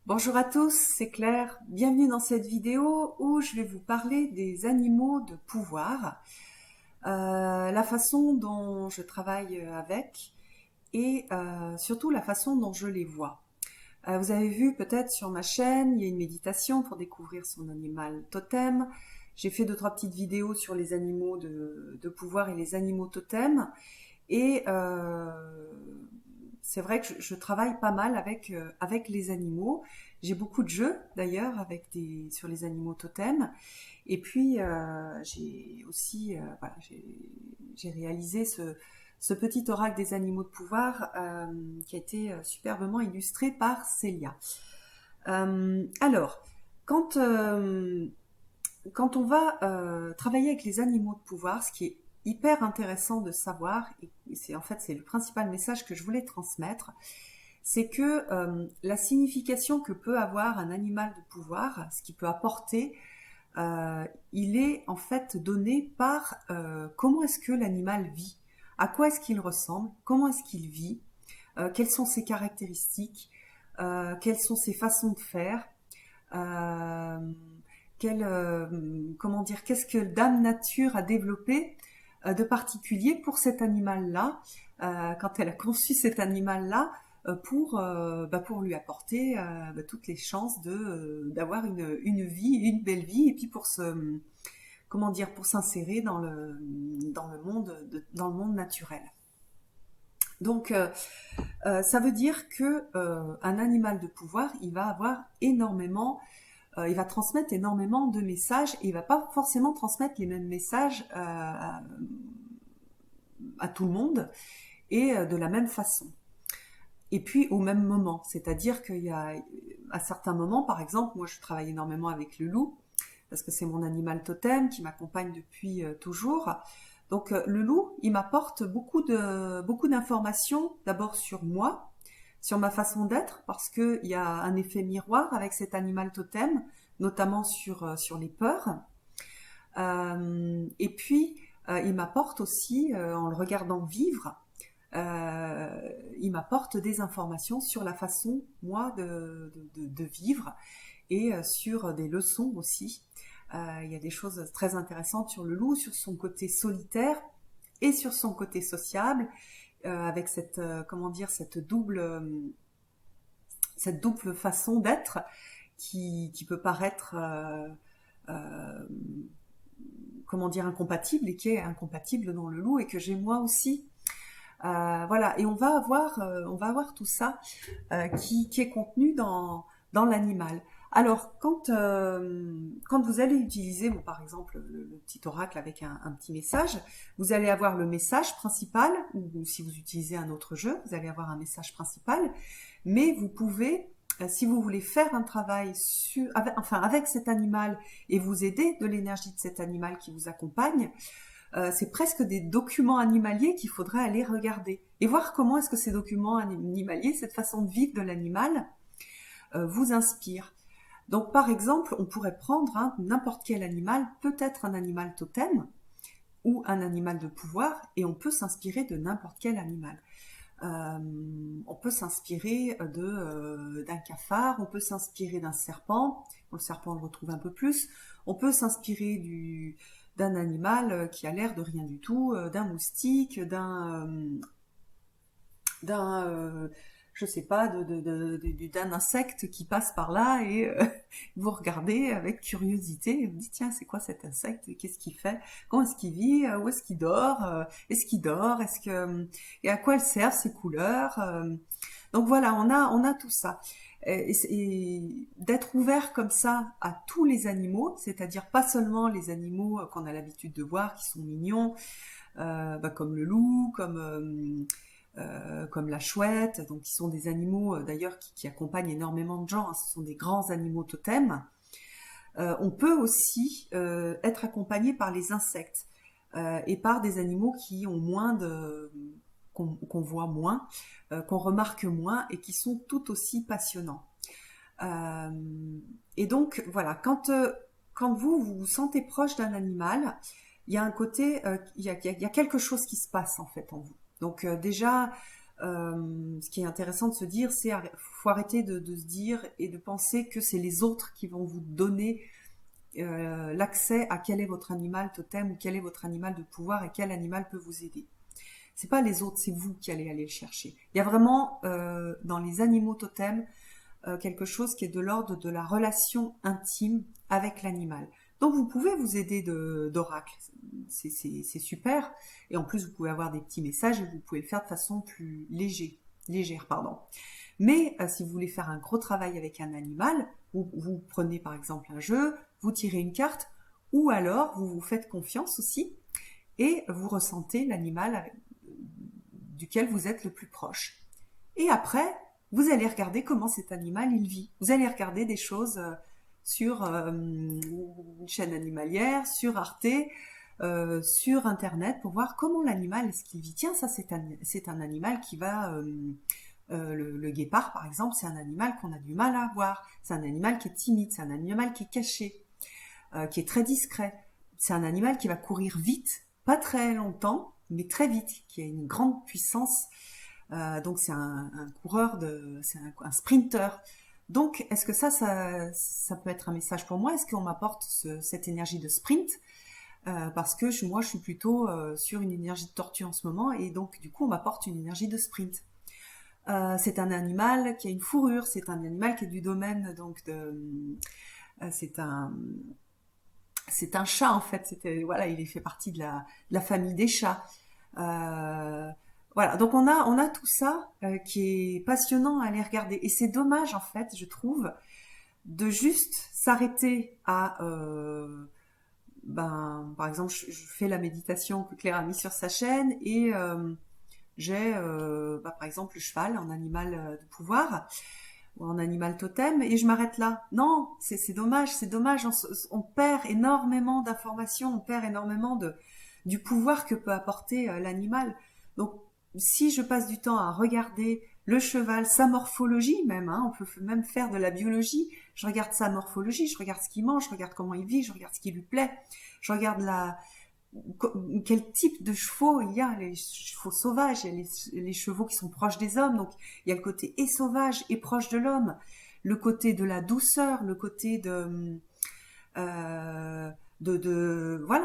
Bonjour à tous, c'est Claire. Bienvenue dans cette vidéo où je vais vous parler des animaux de pouvoir, la façon dont je travaille avec et surtout la façon dont je les vois. Vous avez vu peut-être sur ma chaîne, il y a une méditation pour découvrir son animal totem. J'ai fait 2-3 petites vidéos sur les animaux de pouvoir et les animaux totems. Et c'est vrai que je travaille pas mal avec les animaux. J'ai beaucoup de jeux d'ailleurs sur les animaux totems. Et puis j'ai aussi voilà, j'ai réalisé ce petit oracle des animaux de pouvoir qui a été superbement illustré par Célia. Alors, quand, euh, quand on va travailler avec les animaux de pouvoir, ce qui est hyper intéressant de savoir, et c'est le principal message que je voulais transmettre, c'est que la signification que peut avoir un animal de pouvoir, ce qu'il peut apporter, il est en fait donné par comment est-ce que l'animal vit, à quoi est-ce qu'il ressemble, comment est-ce qu'il vit, quelles sont ses caractéristiques, quelles sont ses façons de faire, euh, comment dire, qu'est-ce que Dame Nature a développé de particulier pour cet animal-là, quand elle a conçu cet animal-là, pour lui apporter toutes les chances d'avoir une vie, une belle vie, et puis comment dire, pour s'insérer dans le monde naturel. Donc, ça veut dire que un animal de pouvoir, il va transmettre énormément de messages et il va pas forcément transmettre les mêmes messages à tout le monde et de la même façon. Et puis au même moment, c'est-à-dire qu'il y a à certains moments, par exemple, moi je travaille énormément avec le loup parce que c'est mon animal totem qui m'accompagne depuis toujours. Donc le loup, il m'apporte beaucoup d'informations, d'abord sur moi, sur ma façon d'être, parce qu'il y a un effet miroir avec cet animal totem, notamment sur les peurs. Et puis, il m'apporte aussi, en le regardant vivre, il m'apporte des informations sur la façon, moi, de vivre et sur des leçons aussi. Il y a des choses très intéressantes sur le loup, sur son côté solitaire et sur son côté sociable, avec comment dire, cette double façon d'être qui peut paraître, comment dire, incompatible et qui est incompatible dans le loup et que j'ai moi aussi. Voilà, et on va avoir tout ça qui est contenu dans l'animal. Alors, quand vous allez utiliser, bon, par exemple, le petit oracle avec un petit message, vous allez avoir le message principal, ou si vous utilisez un autre jeu, vous allez avoir un message principal, mais vous pouvez, si vous voulez faire un travail avec cet animal et vous aider de l'énergie de cet animal qui vous accompagne, c'est presque des documents animaliers qu'il faudrait aller regarder et voir comment est-ce que ces documents animaliers, cette façon de vivre de l'animal, vous inspire. Donc par exemple, on pourrait prendre n'importe quel animal, peut-être un animal totem ou un animal de pouvoir, et on peut s'inspirer de n'importe quel animal. On peut s'inspirer d'un cafard, on peut s'inspirer d'un serpent. Bon, le serpent on le retrouve un peu plus. On peut s'inspirer d'un animal qui a l'air de rien du tout, d'un moustique, d'un je sais pas, d'un insecte qui passe par là et vous regardez avec curiosité et vous dites tiens c'est quoi cet insecte, qu'est-ce qu'il fait, comment est-ce qu'il vit, où est-ce qu'il dort, est-ce qu'il dort, et à quoi elles servent ces couleurs. Donc voilà, on a tout ça. Et d'être ouvert comme ça à tous les animaux, c'est-à-dire pas seulement les animaux qu'on a l'habitude de voir qui sont mignons, comme le loup, comme la chouette, donc qui sont des animaux d'ailleurs qui accompagnent énormément de gens, hein, ce sont des grands animaux totems. On peut aussi être accompagné par les insectes et par des animaux qui ont qu'on voit moins, qu'on remarque moins et qui sont tout aussi passionnants. Euh, et donc voilà, quand vous vous sentez proche d'un animal, il y a un côté, il y a quelque chose qui se passe en fait en vous. Donc déjà, Ce qui est intéressant de se dire, c'est faut arrêter de se dire et de penser que c'est les autres qui vont vous donner l'accès à quel est votre animal totem ou quel est votre animal de pouvoir et quel animal peut vous aider. C'est pas les autres, c'est vous qui allez aller le chercher. Il y a vraiment dans les animaux totems quelque chose qui est de l'ordre de la relation intime avec l'animal. Donc vous pouvez vous aider d'oracles, c'est super. Et en plus vous pouvez avoir des petits messages et vous pouvez le faire de façon plus légère, pardon. Mais si vous voulez faire un gros travail avec un animal, vous prenez par exemple un jeu, vous tirez une carte, ou alors vous vous faites confiance aussi et vous ressentez l'animal duquel vous êtes le plus proche. Et après, vous allez regarder comment cet animal il vit. Vous allez regarder des choses sur une chaîne animalière, sur Arte, sur Internet pour voir comment l'animal est-ce qu'il vit. Tiens, ça c'est un animal qui va... le guépard, par exemple, c'est un animal qu'on a du mal à voir. C'est un animal qui est timide, c'est un animal qui est caché, qui est très discret. C'est un animal qui va courir vite, pas très longtemps, mais très vite, qui a une grande puissance. Donc c'est un coureur, c'est un sprinter. Donc est-ce que ça peut être un message pour moi? Est-ce qu'on m'apporte cette énergie de sprint? Parce que moi je suis plutôt sur une énergie de tortue en ce moment et donc du coup on m'apporte une énergie de sprint. C'est un animal qui a une fourrure, c'est un animal qui est du domaine donc c'est un chat en fait. Voilà, il fait partie de la famille des chats. Voilà, donc on a tout ça qui est passionnant à aller regarder. Et c'est dommage en fait, je trouve, de juste s'arrêter à par exemple, je fais la méditation que Claire a mis sur sa chaîne et j'ai par exemple le cheval, un animal de pouvoir ou un animal totem, et je m'arrête là. Non, c'est dommage, c'est dommage. On perd énormément d'informations, on perd énormément du pouvoir que peut apporter l'animal. Donc, si je passe du temps à regarder le cheval, sa morphologie même, hein, on peut même faire de la biologie, je regarde sa morphologie, je regarde ce qu'il mange, je regarde comment il vit, je regarde ce qui lui plaît, je regarde quel type de chevaux il y a, les chevaux sauvages, il y a les chevaux qui sont proches des hommes, donc il y a le côté et sauvage et proche de l'homme, le côté de la douceur, le côté voilà,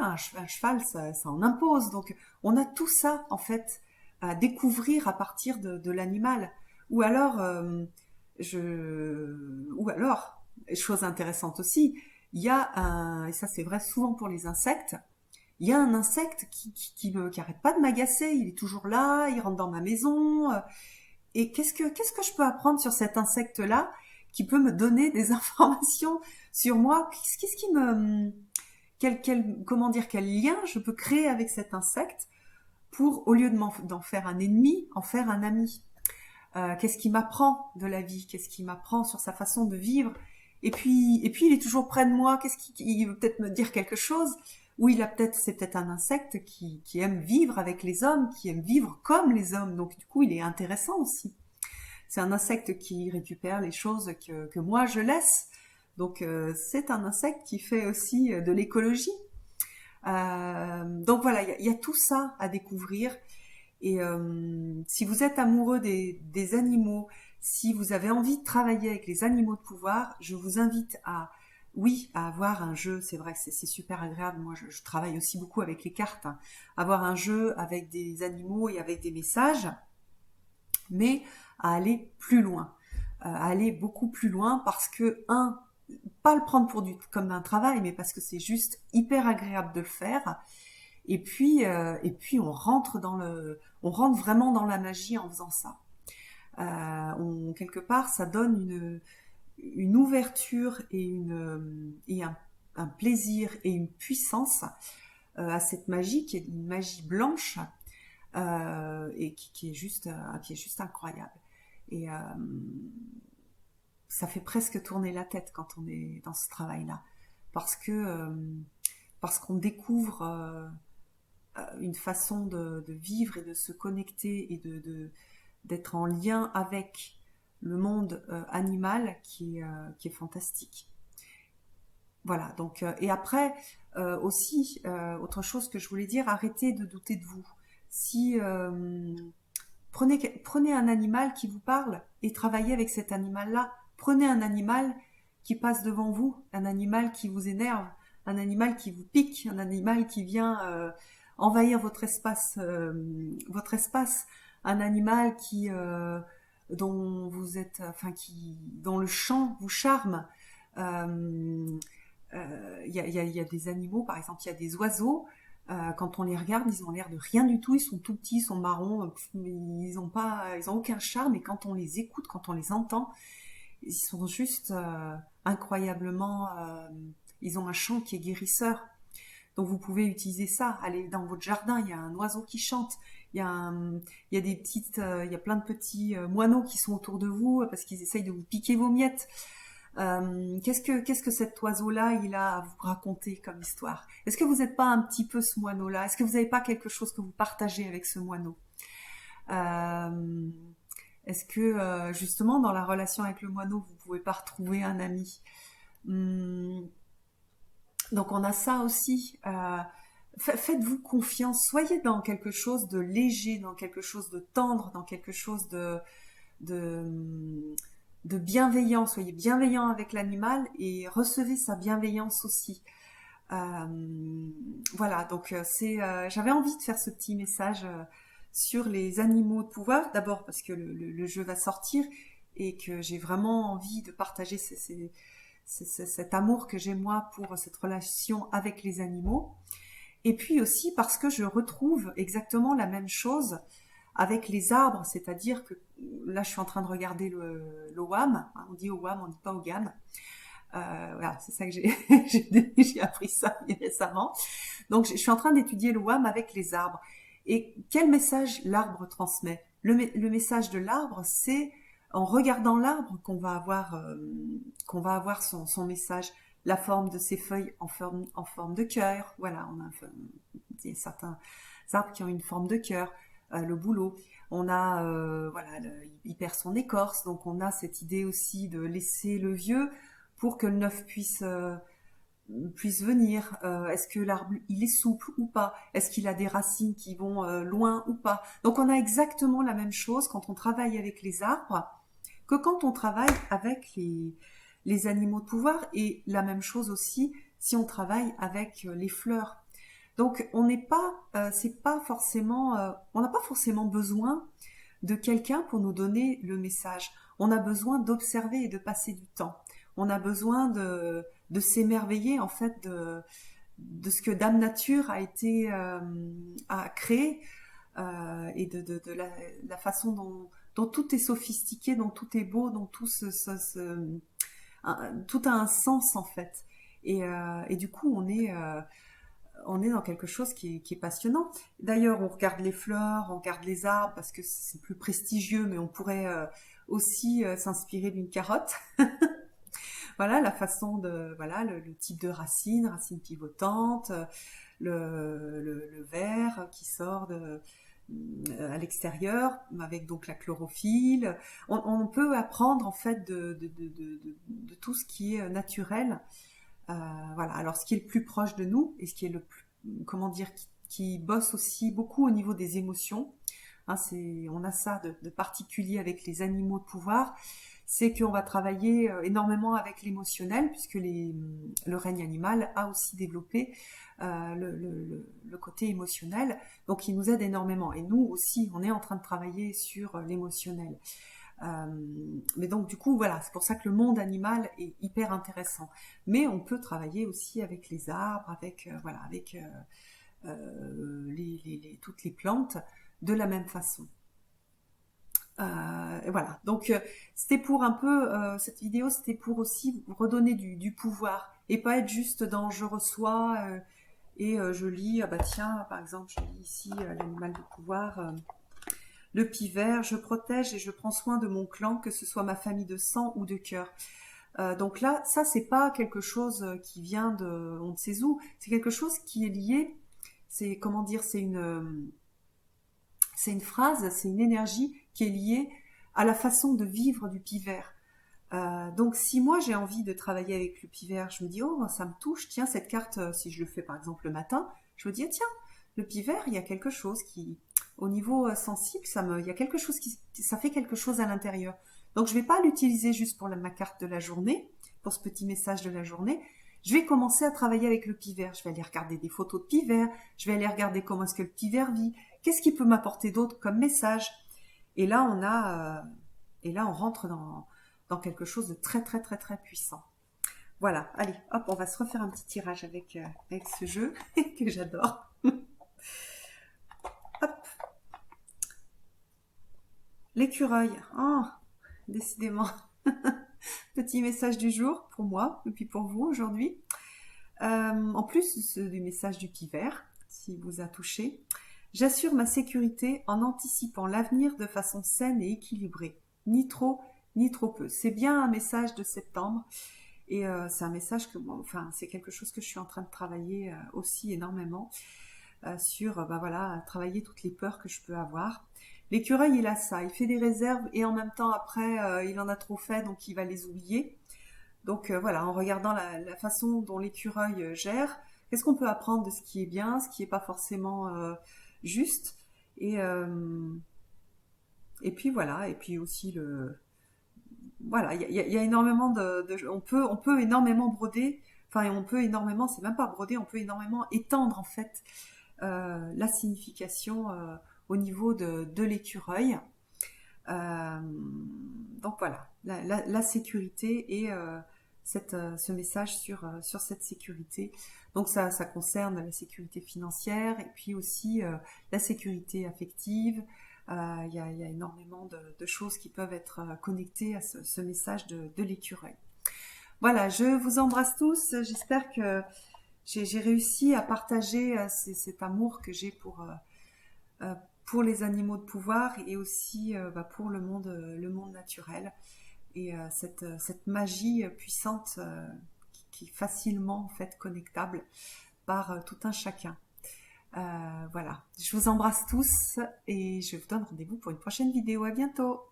un cheval ça en impose, donc on a tout ça en fait à découvrir à partir de l'animal, ou alors chose intéressante aussi, il y a et ça c'est vrai souvent pour les insectes, il y a un insecte qui arrête pas de m'agacer, il est toujours là, il rentre dans ma maison. Et qu'est-ce que je peux apprendre sur cet insecte-là qui peut me donner des informations sur moi? Qu'est-ce qui me, comment dire, quel lien je peux créer avec cet insecte pour, au lieu d'en faire un ennemi, en faire un ami? Qu'est-ce qui m'apprend de la vie? Qu'est-ce qui m'apprend sur sa façon de vivre? Et puis il est toujours près de moi. Il veut peut-être me dire quelque chose? Ou c'est peut-être un insecte qui aime vivre avec les hommes, qui aime vivre comme les hommes. Donc du coup, il est intéressant aussi. C'est un insecte qui récupère les choses que moi je laisse. Donc c'est un insecte qui fait aussi de l'écologie. Donc voilà, il y a tout ça à découvrir. Et si vous êtes amoureux des animaux, si vous avez envie de travailler avec les animaux de pouvoir, je vous invite oui, à avoir un jeu. C'est vrai que c'est super agréable. Moi, je travaille aussi beaucoup avec les cartes, hein. Avoir un jeu avec des animaux et avec des messages, mais à aller plus loin, à aller beaucoup plus loin, parce que pas le prendre comme un travail, mais parce que c'est juste hyper agréable de le faire. Et puis on rentre on rentre vraiment dans la magie en faisant ça. Quelque part, ça donne une ouverture et un plaisir et une puissance à cette magie qui est une magie blanche et qui est juste incroyable. Et ça fait presque tourner la tête quand on est dans ce travail-là, parce qu'on découvre une façon de vivre et de se connecter et d'être en lien avec le monde animal qui est fantastique. Voilà, donc et après aussi autre chose que je voulais dire, arrêtez de douter de vous. Si Prenez un animal qui vous parle et travaillez avec cet animal-là. Prenez un animal qui passe devant vous, un animal qui vous énerve, un animal qui vous pique, un animal qui vient envahir votre espace, un animal dont vous êtes, dont le chant vous charme. Il y a des animaux, par exemple, il y a des oiseaux. Quand on les regarde, ils ont l'air de rien du tout. Ils sont tout petits, ils sont marrons, ils ont aucun charme. Et quand on les écoute, quand on les entend, ils sont juste incroyablement. Ils ont un chant qui est guérisseur. Donc vous pouvez utiliser ça. Allez dans votre jardin, il y a un oiseau qui chante. Il y a il y a plein de petits moineaux qui sont autour de vous parce qu'ils essayent de vous piquer vos miettes. Qu'est-ce que cet oiseau-là, il a à vous raconter comme histoire? Est-ce que vous n'êtes pas un petit peu ce moineau-là? Est-ce que vous n'avez pas quelque chose que vous partagez avec ce moineau? Est-ce que justement dans la relation avec le moineau, vous pouvez pas retrouver un ami? Donc on a ça aussi. Faites-vous confiance, soyez dans quelque chose de léger, dans quelque chose de tendre, dans quelque chose de, de bienveillant. Soyez bienveillant avec l'animal et recevez sa bienveillance aussi. Voilà, donc j'avais envie de faire ce petit message sur les animaux de pouvoir. D'abord parce que le jeu va sortir et que j'ai vraiment envie de partager cet amour que j'ai moi pour cette relation avec les animaux. Et puis aussi parce que je retrouve exactement la même chose avec les arbres, c'est-à-dire que là je suis en train de regarder l'Owam, on dit Owam, on dit pas Ogam. Voilà, c'est ça que j'ai appris ça récemment. Donc je suis en train d'étudier l'Owam avec les arbres. Et quel message l'arbre transmet? Le message de l'arbre, c'est en regardant l'arbre qu'on va avoir son message, la forme de ses feuilles en forme de cœur. Voilà, il y a certains arbres qui ont une forme de cœur. Le bouleau, on a il perd son écorce, donc on a cette idée aussi de laisser le vieux pour que le neuf puisse venir. Est-ce que l'arbre il est souple ou pas? Est-ce qu'il a des racines qui vont loin ou pas? Donc on a exactement la même chose quand on travaille avec les arbres que quand on travaille avec les animaux de pouvoir, et la même chose aussi si on travaille avec les fleurs. Donc on n'est pas, c'est pas forcément, on n'a pas forcément besoin de quelqu'un pour nous donner le message. On a besoin d'observer et de passer du temps. On a besoin de s'émerveiller en fait de ce que Dame Nature a créé et de la façon dont tout est sophistiqué, dont tout est beau, dont tout tout a un sens en fait. Et du coup on est dans quelque chose qui est passionnant. D'ailleurs, on regarde les fleurs, on regarde les arbres parce que c'est plus prestigieux, mais on pourrait aussi s'inspirer d'une carotte. Voilà, la façon voilà, le type de racine pivotante, le verre qui sort à l'extérieur avec donc la chlorophylle. On peut apprendre en fait de tout ce qui est naturel. Voilà. Alors, ce qui est le plus proche de nous et ce qui est le plus, comment dire, qui bosse aussi beaucoup au niveau des émotions. Hein, on a ça de particulier avec les animaux de pouvoir, c'est qu'on va travailler énormément avec l'émotionnel, puisque le règne animal a aussi développé le côté émotionnel, donc il nous aide énormément. Et nous aussi, on est en train de travailler sur l'émotionnel. Mais donc du coup voilà, c'est pour ça que le monde animal est hyper intéressant. Mais on peut travailler aussi avec les arbres, avec toutes les plantes de la même façon. Et voilà. Donc c'était pour un peu cette vidéo, c'était pour aussi vous redonner du pouvoir et pas être juste dans je reçois et je lis. Ah bah tiens, par exemple, je lis ici l'animal de pouvoir. Le pivert, je protège et je prends soin de mon clan, que ce soit ma famille de sang ou de cœur. Donc là, ça c'est pas quelque chose qui vient de on ne sait où, c'est quelque chose qui est lié. C'est comment dire, c'est une phrase, c'est une énergie qui est liée à la façon de vivre du pivert. Donc si moi j'ai envie de travailler avec le pivert, je me dis oh ça me touche, tiens cette carte, si je le fais par exemple le matin, je me dis tiens le pivert il y a quelque chose au niveau sensible, il y a quelque chose ça fait quelque chose à l'intérieur. Donc je vais pas l'utiliser juste pour ma carte de la journée, pour ce petit message de la journée. Je vais commencer à travailler avec le pivert. Je vais aller regarder des photos de pivert. Je vais aller regarder comment est-ce que le pivert vit. Qu'est-ce qu'il peut m'apporter d'autre comme message? Et là, on rentre dans quelque chose de très, très, très, très puissant. Voilà, allez, hop, on va se refaire un petit tirage avec ce jeu que j'adore. Hop, l'écureuil. Oh, décidément. Petit message du jour pour moi et puis pour vous aujourd'hui. En plus du message du pivert, s'il vous a touché, j'assure ma sécurité en anticipant l'avenir de façon saine et équilibrée. Ni trop, ni trop peu. C'est bien un message de septembre. Et c'est un message c'est quelque chose que je suis en train de travailler aussi énormément sur, voilà, travailler toutes les peurs que je peux avoir. L'écureuil, il a ça, il fait des réserves et en même temps après, il en a trop fait, donc il va les oublier. Donc voilà, en regardant la façon dont l'écureuil gère, qu'est-ce qu'on peut apprendre de ce qui est bien, ce qui n'est pas forcément juste, et, euh, et puis voilà, et puis aussi voilà, il y a énormément on peut énormément broder, enfin on peut énormément, c'est même pas broder, on peut énormément étendre en fait la signification au niveau de l'écureuil. Euh, donc voilà, la sécurité et ce message sur cette sécurité. Donc ça concerne la sécurité financière et puis aussi la sécurité affective. Il y a énormément de choses qui peuvent être connectées à ce message de l'écureuil. Voilà, je vous embrasse tous. J'espère que j'ai réussi à partager cet amour que j'ai pour les animaux de pouvoir et aussi pour le monde naturel et cette magie puissante qui est facilement en fait connectable par tout un chacun. Voilà, je vous embrasse tous et je vous donne rendez-vous pour une prochaine vidéo. À bientôt.